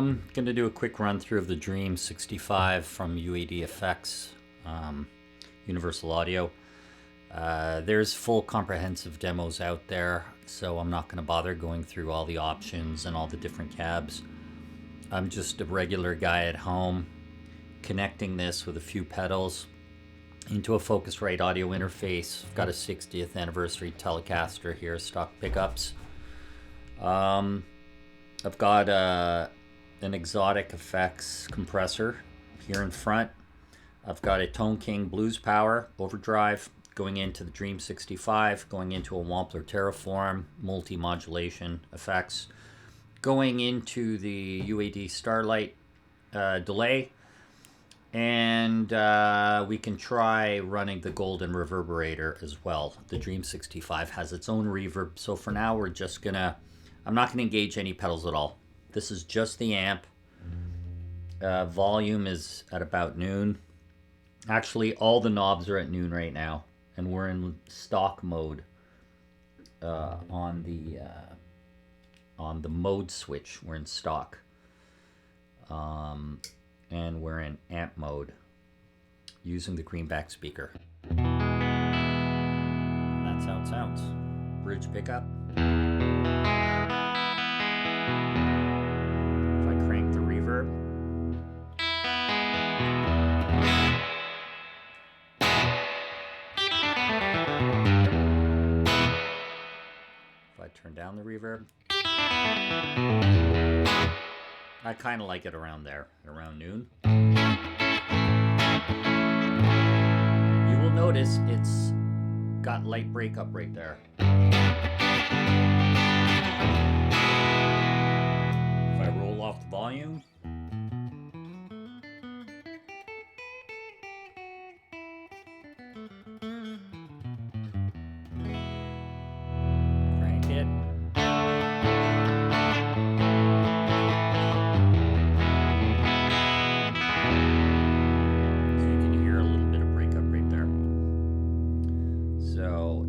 Going to do a quick run through of the Dream 65 from UADFX, Universal Audio. There's full comprehensive demos out there, so I'm not going to bother going through all the options and all the different cabs. I'm just a regular guy at home connecting this with a few pedals into a Focusrite audio interface. I've got a 60th anniversary Telecaster here, stock pickups. I've got an exotic effects compressor here in front. I've got a Tone King Blues Power overdrive going into the Dream 65, going into a Wampler Terraform multi-modulation effects, going into the UAD Starlight delay, and we can try running the Golden Reverberator as well. The Dream 65 has its own reverb, so for now we're just gonna, I'm not gonna engage any pedals at all. This is just the amp. Volume is at about noon. Actually, all the knobs are at noon right now, and we're in stock mode on the mode switch. We're in stock, and we're in amp mode using the greenback speaker. And that's how it sounds. Bridge pickup. If I crank the reverb. If I turn down the reverb. I kind of like it around there, around noon. You will notice it's got light breakup right there. If I roll off the volume, crank it.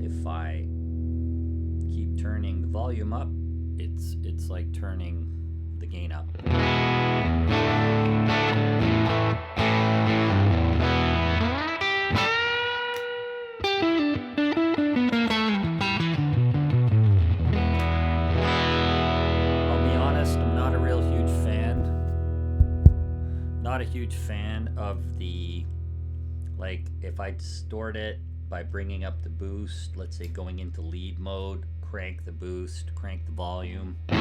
If I keep turning the volume up, it's like turning the gain up. I'll be honest, I'm not a real huge fan. Not a huge fan of the, like, if I distort it by bringing up the boost, let's say going into lead mode, crank the boost, crank the volume. I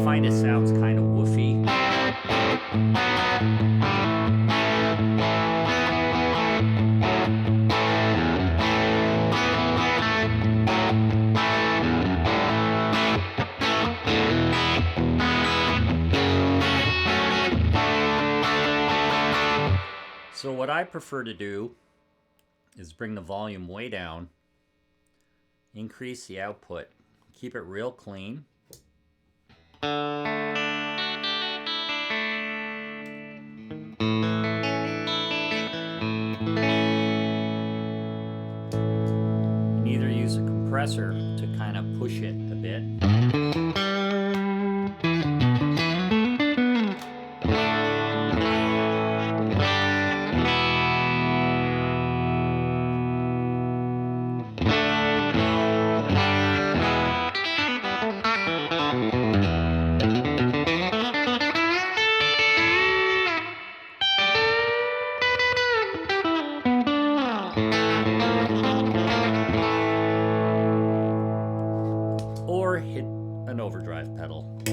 find it sounds kind of woofy. So what I prefer to do is bring the volume way down, increase the output, keep it real clean. And either use a compressor to kind of push it a bit. Or hit an overdrive pedal. I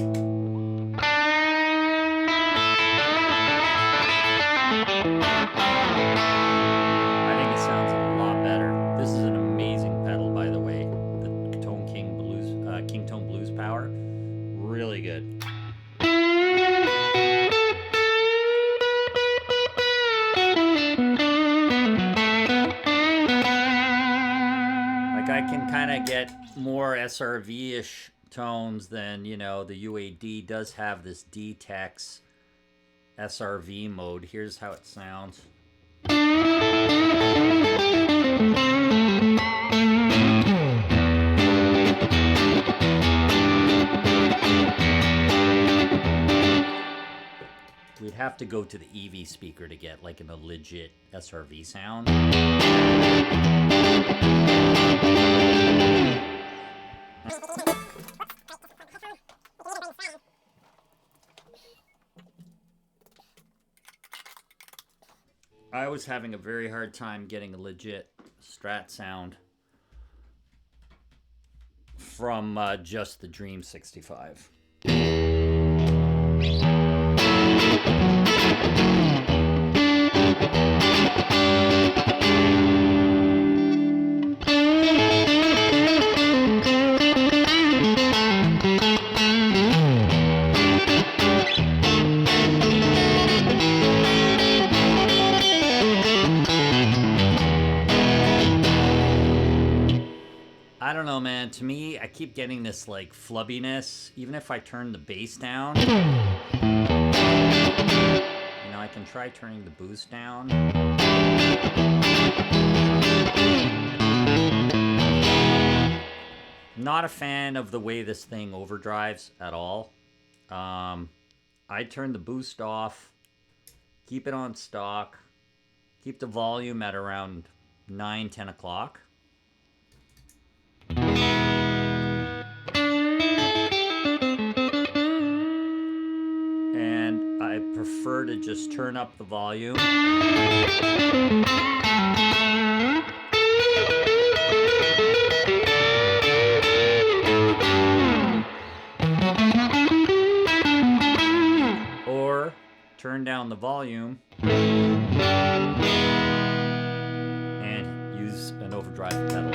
think it sounds a lot better. This is an amazing pedal, by the way. The Tone King King Tone Blues Power. Really good. Like, I can kind of get more SRV-ish tones than, you know, the UAD does have this D-Tex SRV mode. Here's how it sounds. have to go to the EV speaker to get like a legit SRV sound. I was having a very hard time getting a legit Strat sound from just the Dream 65. I don't know, man. To me, I keep getting this like flubbiness. Even if I turn the bass down, you know, I can try turning the boost down. Not a fan of the way this thing overdrives at all. I turn the boost off, keep it on stock, keep the volume at around 9, 10 o'clock. And I prefer to just turn up the volume. Or turn down the volume and use an overdrive pedal.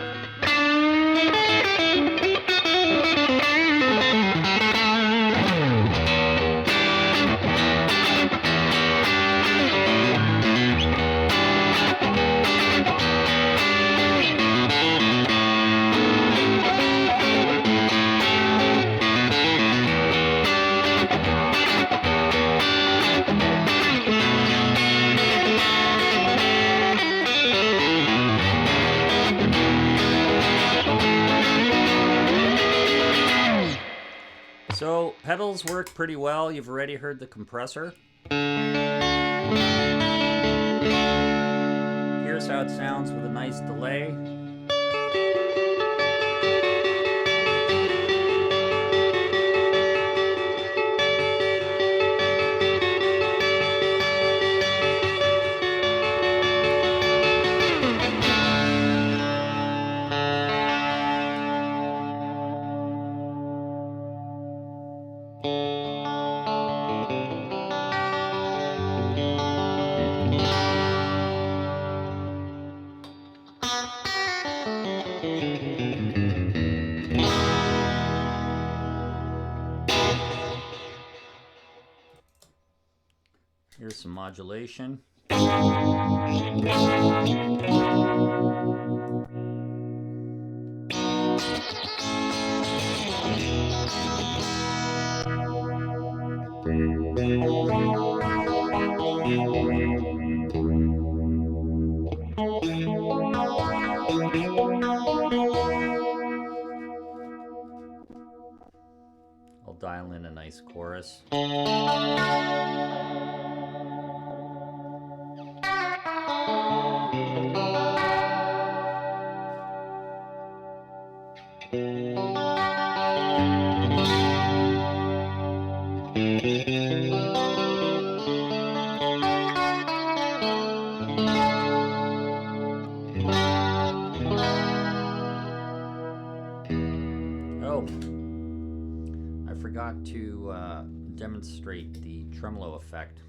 So pedals work pretty well. You've already heard the compressor. Here's how it sounds with a nice delay. Here's some modulation. I'll dial in a nice chorus. Oh, I forgot to demonstrate the tremolo effect.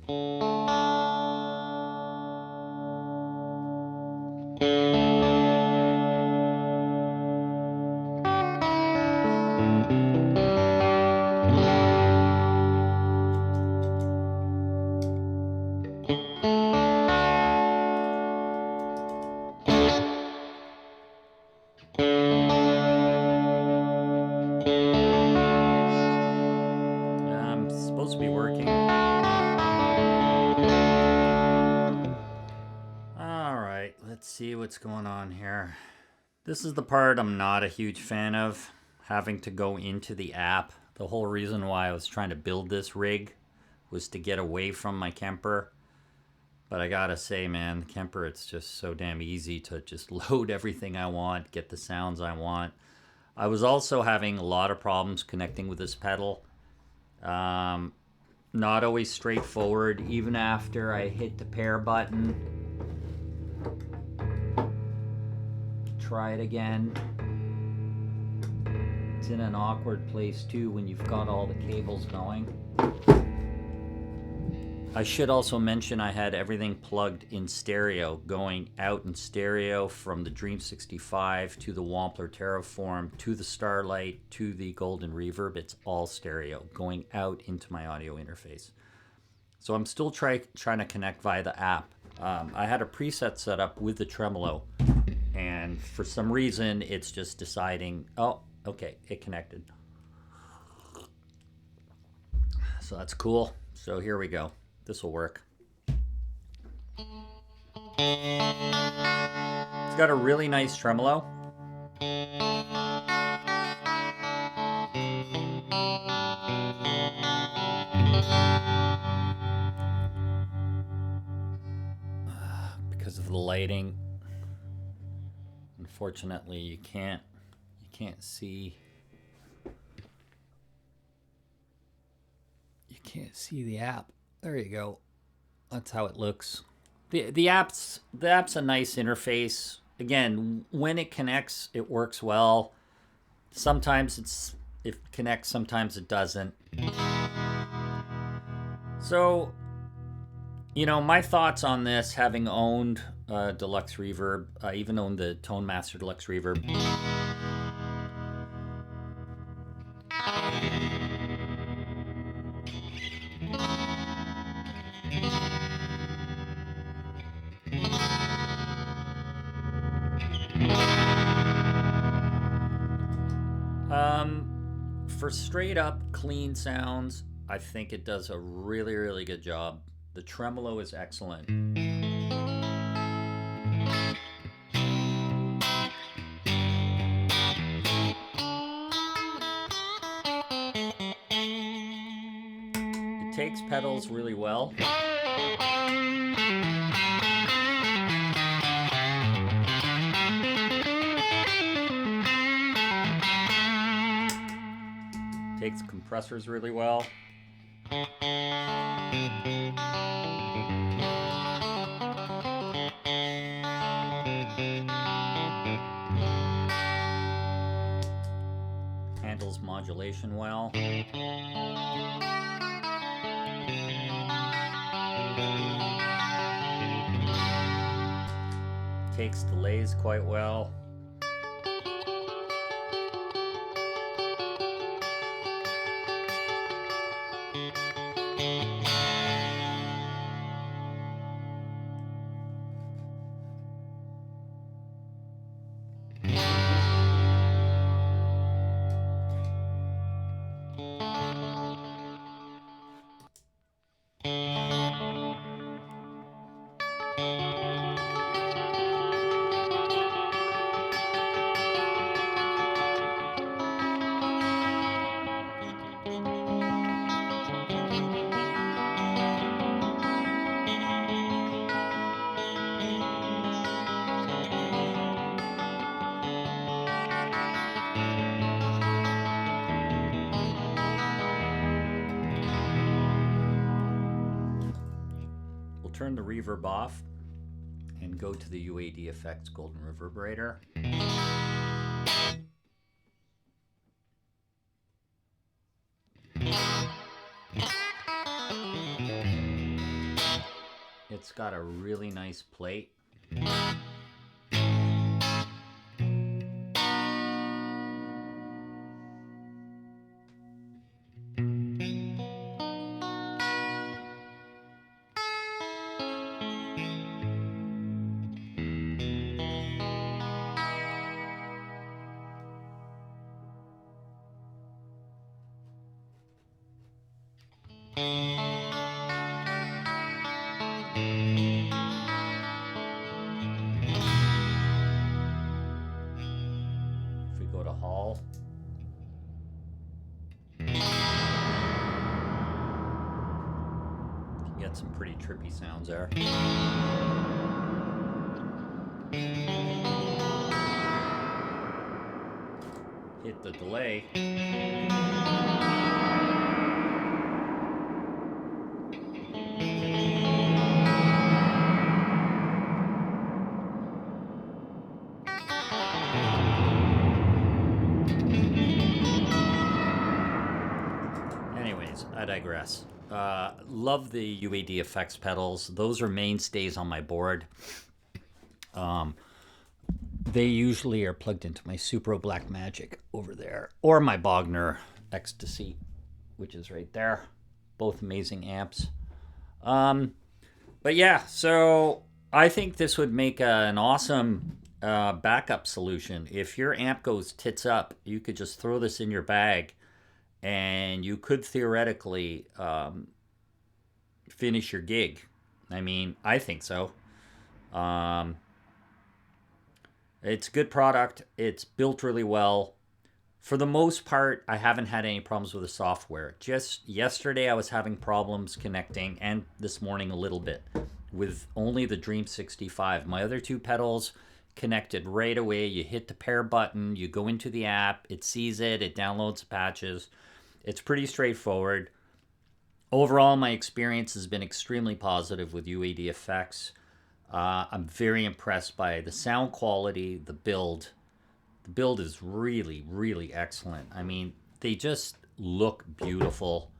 Supposed to be working. Alright, let's see what's going on here. This is the part I'm not a huge fan of, having to go into the app. The whole reason why I was trying to build this rig was to get away from my Kemper. But I gotta say, man, the Kemper, it's just so damn easy to just load everything I want, get the sounds I want. I was also having a lot of problems connecting with this pedal. Not always straightforward, even after I hit the pair button. Try it again. It's in an awkward place too when you've got all the cables going. I should also mention I had everything plugged in stereo, going out in stereo from the Dream 65 to the Wampler Terraform to the Starlight to the Golden Reverb. It's all stereo going out into my audio interface. So I'm still trying to connect via the app. I had a preset set up with the tremolo, and for some reason it's just deciding, oh, okay, it connected. So that's cool. So here we go. This will work. It's got a really nice tremolo. Because of the lighting, unfortunately, you can't see. You can't see the app. There you go. That's how it looks. The app's a nice interface. Again, when it connects, it works well. Sometimes it connects, sometimes it doesn't. So, you know, my thoughts on this, having owned Deluxe Reverb, I even owned the Tone Master Deluxe Reverb. For straight up clean sounds, I think it does a really, really good job. The tremolo is excellent. It takes pedals really well. Takes compressors really well. Handles modulation well. Takes delays quite well. Turn the reverb off and go to the UADFX Golden Reverberator. It's got a really nice plate. get some pretty trippy sounds there. Hit the delay. Anyways, I digress. Love the UADFX pedals. Those are mainstays on my board. They usually are plugged into my Supro Black Magic over there, or my Bogner Ecstasy, which is right there. Both amazing amps. But yeah, so I think this would make an awesome backup solution. If your amp goes tits up, you could just throw this in your bag, and you could theoretically finish your gig. I mean, I think so. It's a good product. It's built really well. For the most part, I haven't had any problems with the software. Just yesterday, I was having problems connecting, and this morning a little bit, with only the Dream 65. My other two pedals connected right away. You hit the pair button, you go into the app, it sees it, it downloads the patches. It's pretty straightforward. Overall, my experience has been extremely positive with UADFX. I'm very impressed by the sound quality, the build. The build is really, really excellent. I mean, they just look beautiful.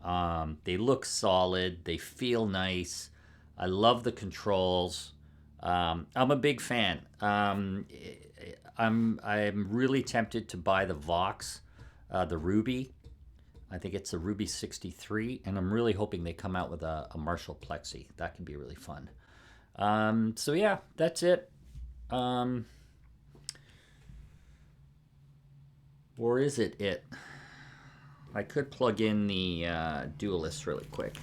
They look solid. They feel nice. I love the controls. I'm a big fan. I'm really tempted to buy the Vox, the Ruby. I think it's a Ruby 63, and I'm really hoping they come out with a Marshall Plexi. That could be really fun. So yeah, that's it. Or is it? I could plug in the Duellist really quick.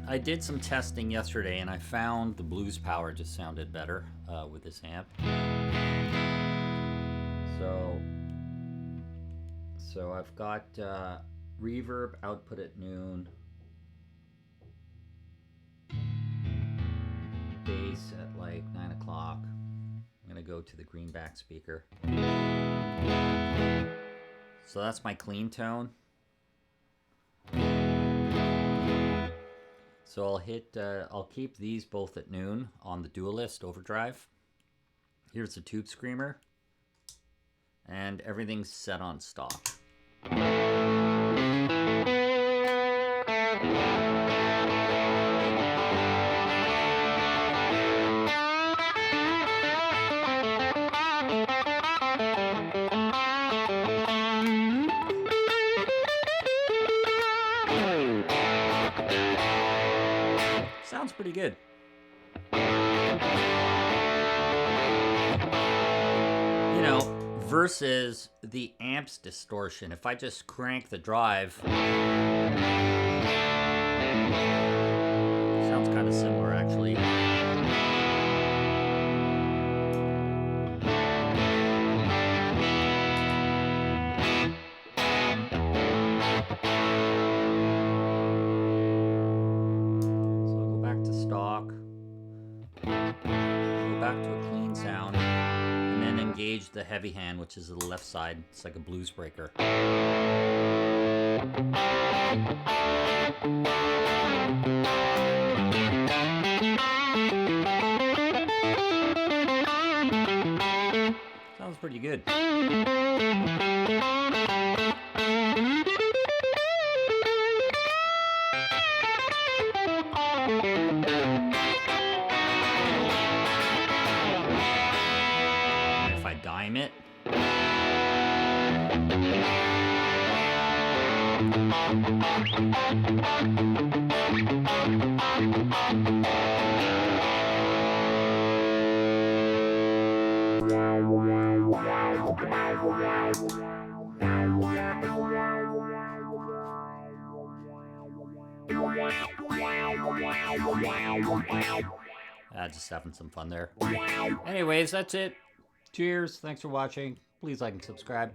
I did some testing yesterday, and I found the blues power just sounded better with this amp. So I've got reverb output at noon, bass at like 9 o'clock. I'm gonna go to the greenback speaker. So that's my clean tone. So I'll keep these both at noon on the Duellist overdrive. Here's the Tube Screamer, and everything's set on stock. Sounds pretty good. You know, versus the amp's distortion. If I just crank the drive, sounds kind of similar actually. The heavy hand, which is the left side. It's like a blues breaker. Sounds pretty good. Dime it. Just having some fun there. Anyways, that's it. Cheers. Thanks for watching. Please like and subscribe.